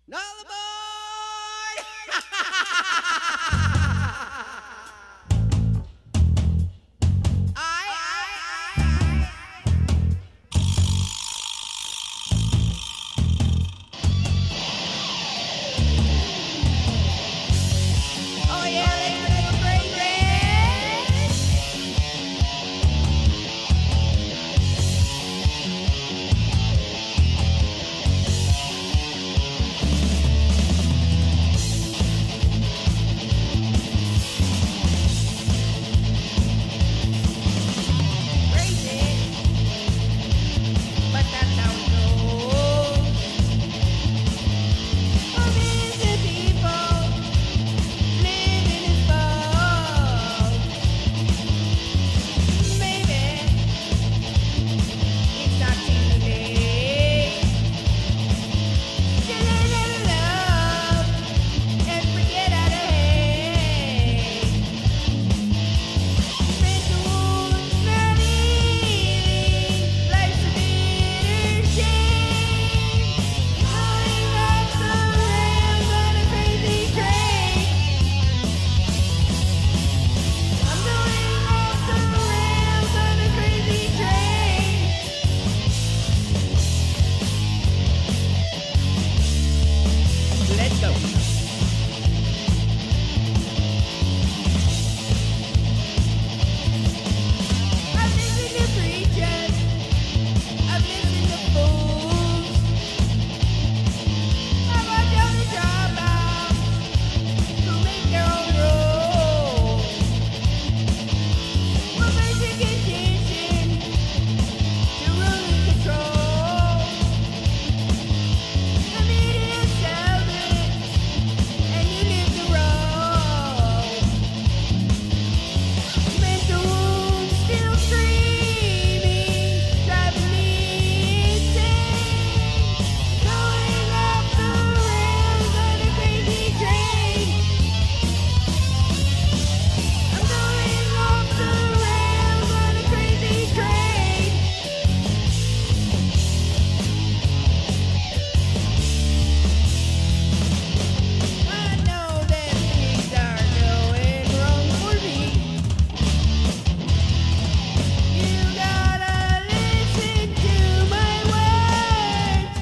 Nullaboy! Oh yeah, let's go crazy! Crazy, but that's how it goes. Millions of people living in fog. Maybe it's not too late to learn how to love and forget how to hate. Mental wounds not healing, life's a bitter shame. Going off the rails on a crazy train. I'm going off the rails on a crazy train. Let's go. I've listened to preachers, I've listened to fools, I've watched all the dropouts who make their own rules. We're basic condition to rule and control. The media sells it, and you live the role. Mental wounds still screaming, driving me insane. Going off the rails on a crazy train. I'm going off the rails on a crazy train. I know that things are going wrong for me. You gotta listen to my words.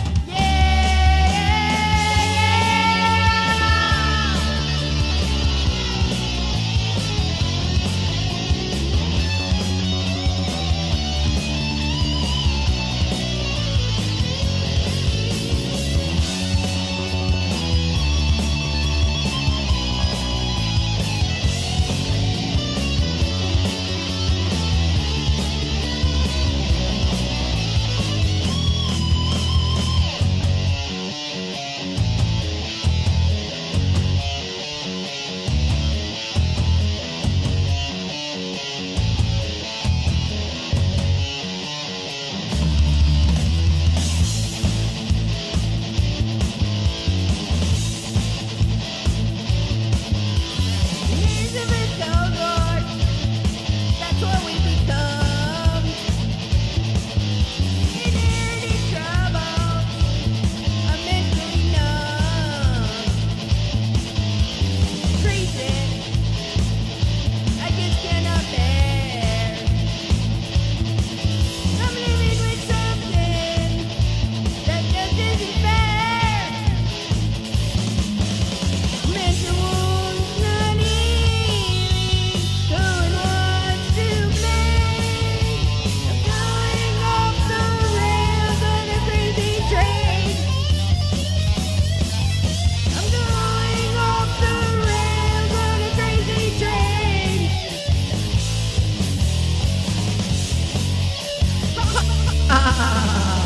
Elizabeth Kilgore, that's what we become. Inherited trouble, I'm mentally numb. Crazy, I just cannot bear. I'm living with something that just isn't fair. Mental wounds not healing, who wants to blame? I'm going off the rails on a crazy train. I'm going off the rails on a crazy train. Ah.